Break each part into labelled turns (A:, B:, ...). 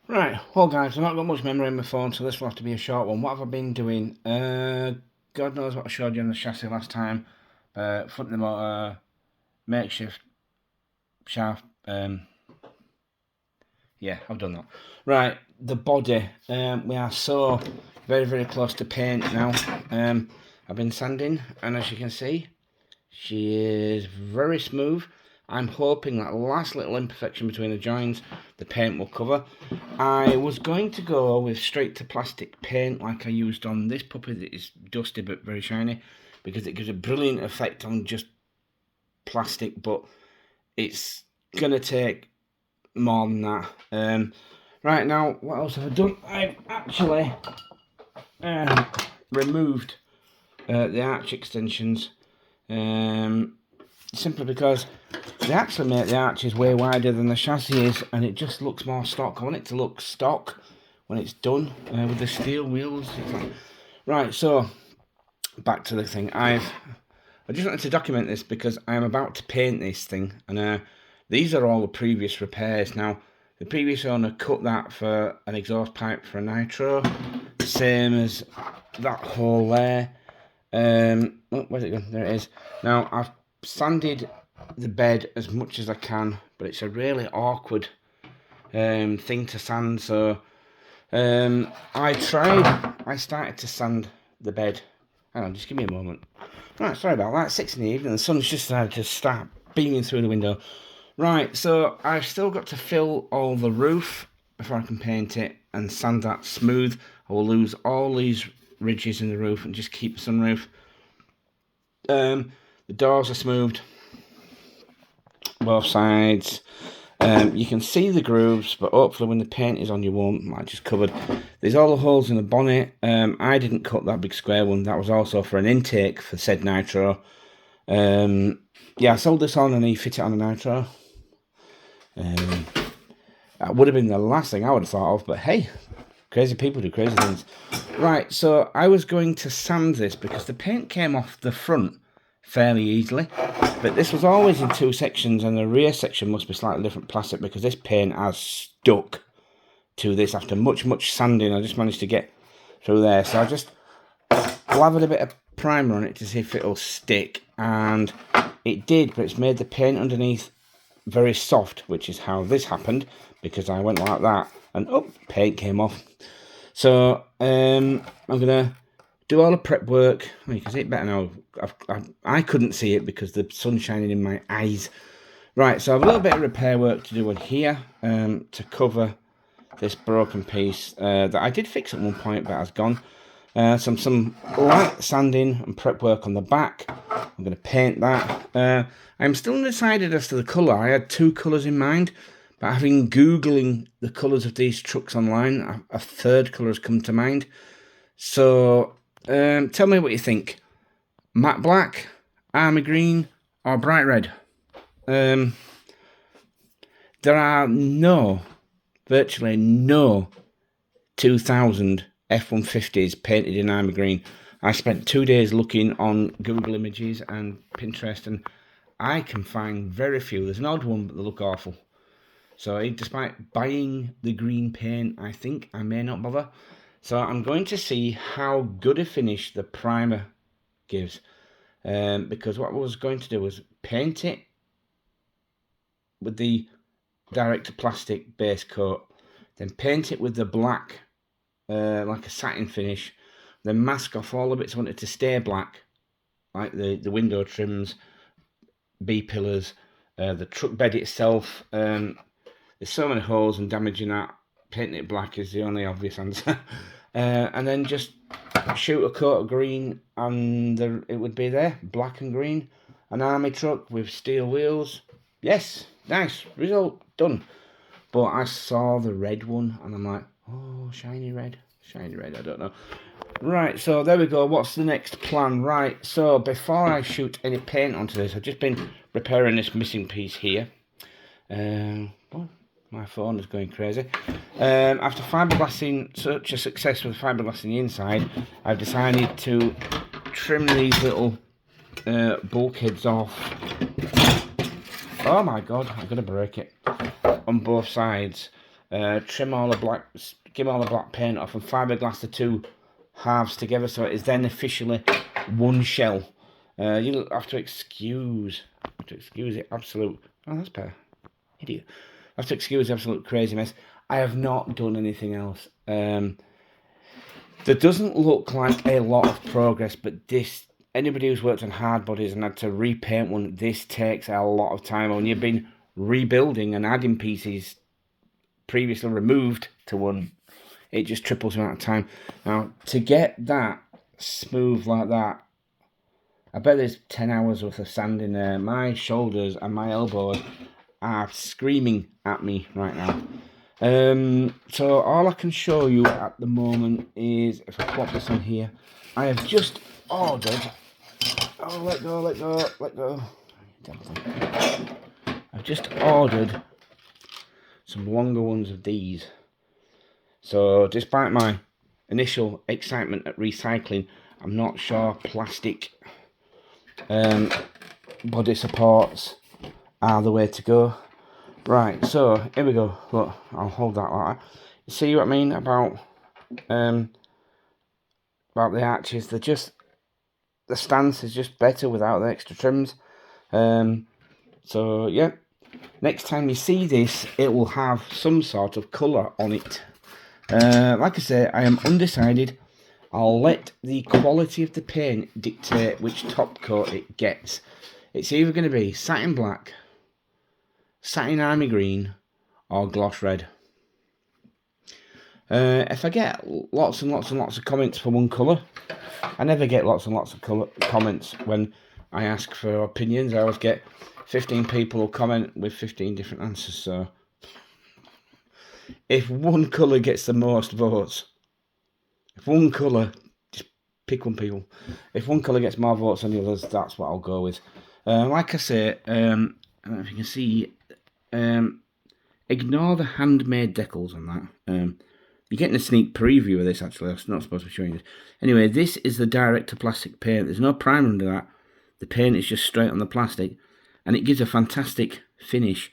A: Right, well guys, I've not got much memory on my phone, so this will have to be a short one. What have I been doing? God knows what I showed you on the chassis last time. Front of the motor, makeshift shaft. Yeah, I've done that. Right, the body. We are so very, very close to paint now. I've been sanding, and as you can see, she is very smooth. I'm hoping that last little imperfection between the joints, the paint will cover. I was going to go with straight to plastic paint like I used on this puppy that is dusty but very shiny, because it gives a brilliant effect on just plastic, but it's going to take more than that. Right now, what else have I done? I've actually removed the arch extensions. Simply because they actually make the arches way wider than the chassis is, and it just looks more stock. I want it to look stock when it's done with the steel wheels. Right, so back to the thing. I just wanted to document this because I am about to paint this thing, and these are all the previous repairs. Now, the previous owner cut that for an exhaust pipe for a nitro, same as that hole there. Oh, where's it gone? There it is. Now, I've sanded the bed as much as I can, but it's a really awkward thing to sand, so I started to sand the bed. Hang on, just give me a moment. Right, sorry about that. 6 in the evening, the sun's just started to start beaming through the window. Right, so I've still got to fill all the roof before I can paint it and sand that smooth. I will lose all these ridges in the roof and just keep the sunroof. The doors are smoothed, both sides. You can see the grooves, but hopefully when the paint is on you won't. I just covered. There's all the holes in the bonnet. I didn't cut that big square one. That was also for an intake for said nitro. Yeah, I sold this on and he fit it on a nitro. That would have been the last thing I would have thought of, but hey, crazy people do crazy things. Right, so I was going to sand this because the paint came off the front fairly easily, but this was always in 2 sections, and the rear section must be slightly different plastic because this paint has stuck to this after much sanding. I just managed to get through there, so I just lathered a bit of primer on it to see if it'll stick, and it did, but it's made the paint underneath very soft, which is how this happened, because I went like that and paint came off. So I'm gonna do all the prep work. You can see it better now. I couldn't see it because the sun's shining in my eyes. Right, so I have a little bit of repair work to do on here to cover this broken piece that I did fix at one point but has gone. Some light sanding and prep work on the back. I'm going to paint that. I'm still undecided as to the colour. I had 2 colours in mind, but having Googling the colours of these trucks online, a third colour has come to mind. So tell me what you think. Matte black, army green, or bright red? There are virtually no 2000 F150s painted in army green. I spent 2 days looking on Google Images and Pinterest, and I can find very few. There's an odd one, but they look awful. So despite buying the green paint, I think I may not bother. So I'm going to see how good a finish the primer gives. Because what I was going to do was paint it with the direct to plastic base coat, then paint it with the black, like a satin finish, then mask off all the bits I wanted to stay black, like the window trims, B-pillars, the truck bed itself. There's so many holes and damage in that. Painting it black is the only obvious answer. And then just shoot a coat of green and it would be there, black and green. An army truck with steel wheels. Yes, nice, result, done. But I saw the red one and I'm like, oh, shiny red, I don't know. Right, so there we go. What's the next plan? Right, so before I shoot any paint onto this, I've just been repairing this missing piece here. Oh, my phone is going crazy. After fiberglassing, such a success with fiberglassing the inside, I've decided to trim these little bulkheads off. Oh my god, I'm going to break it. On both sides. trim all the black, give all the black paint off, and fiberglass the two halves together, so it is then officially one shell. You'll have to excuse it, absolute. Oh, that's better. Idiot. I have to excuse the absolute crazy mess. I have not done anything else. There doesn't look like a lot of progress, but this, anybody who's worked on hard bodies and had to repaint one, this takes a lot of time. When you've been rebuilding and adding pieces previously removed to one, it just triples the amount of time. Now, to get that smooth like that, I bet there's 10 hours worth of sand in there. My shoulders and my elbows are screaming at me right now. So all I can show you at the moment is, if I pop this on here, I have just ordered, oh, let go. I've just ordered some longer ones of these. So despite my initial excitement at recycling, I'm not sure plastic body supports are the way to go. Right, so here we go. Look, I'll hold that like that. You see what I mean about the arches? They're just, the stance is just better without the extra trims. So yeah, next time you see this, it will have some sort of colour on it. Like I say, I am undecided. I'll let the quality of the paint dictate which top coat it gets. It's either going to be satin black, satin army green, or gloss red. If I get lots and lots of comments for one colour, I never get lots and lots of comments when I ask for opinions. I always get 15 people who comment with 15 different answers. So if one colour gets the most votes, if one colour, just pick one, people. If one colour gets more votes than the others, that's what I'll go with. Like I say, I don't know if you can see, ignore the handmade decals on that. You're getting a sneak preview of this, actually. I was not supposed to be showing this. Anyway, this is the direct-to-plastic paint. There's no primer under that. The paint is just straight on the plastic, and it gives a fantastic finish.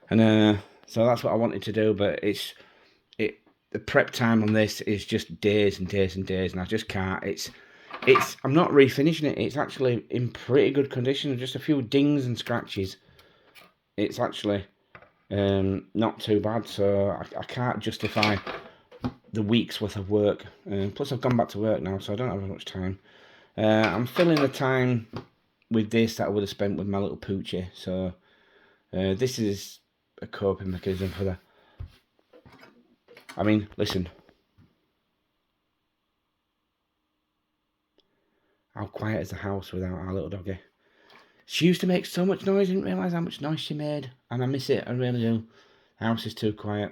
A: And so that's what I wanted to do, but the prep time on this is just days and days and days, and I just can't. I'm not refinishing it. It's actually in pretty good condition. Just a few dings and scratches. It's actually not too bad, so I can't justify the week's worth of work. Plus I've gone back to work now, so I don't have as much time. I'm filling the time with this that I would have spent with my little poochie. So this is a coping mechanism for the... I mean, listen. How quiet is the house without our little doggy? She used to make so much noise, I didn't realise how much noise she made. And I miss it, I really do. The house is too quiet.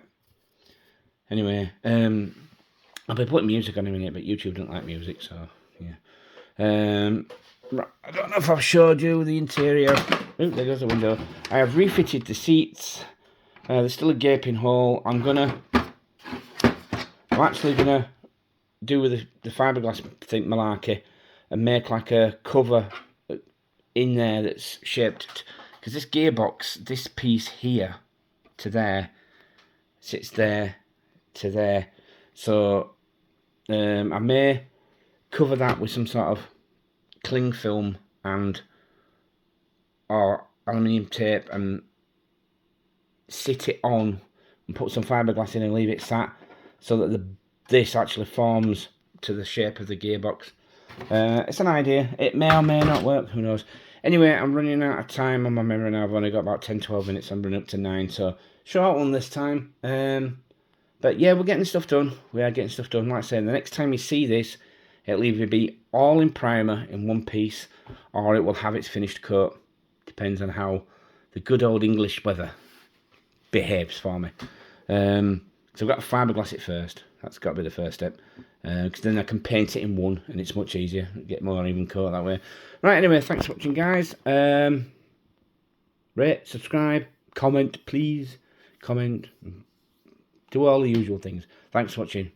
A: Anyway, I'll be putting music on in a minute, but YouTube don't like music, so yeah. I don't know if I've showed you the interior. Oh, there goes the window. I have refitted the seats. There's still a gaping hole. I'm actually gonna do with the fiberglass thing malarkey and make like a cover in there that's shaped, because this gearbox, this piece here to there, sits there to there. So I may cover that with some sort of cling film or aluminium tape and sit it on and put some fiberglass in and leave it sat, so that this actually forms to the shape of the gearbox. It's an idea. It may or may not work, who knows. Anyway, I'm running out of time on my memory now. I've only got about 10-12 minutes. I'm running up to 9, so short one this time. But yeah, we're getting stuff done. We are getting stuff done. Like I say, the next time you see this, it'll either be all in primer in one piece, or it will have its finished coat. Depends on how the good old English weather behaves for me. So I've got to fiberglass it first. That's got to be the first step. Because then I can paint it in one, and it's much easier. Get more even coat that way. Right, anyway, thanks for watching, guys. Rate, subscribe, comment, please. Comment. Do all the usual things. Thanks for watching.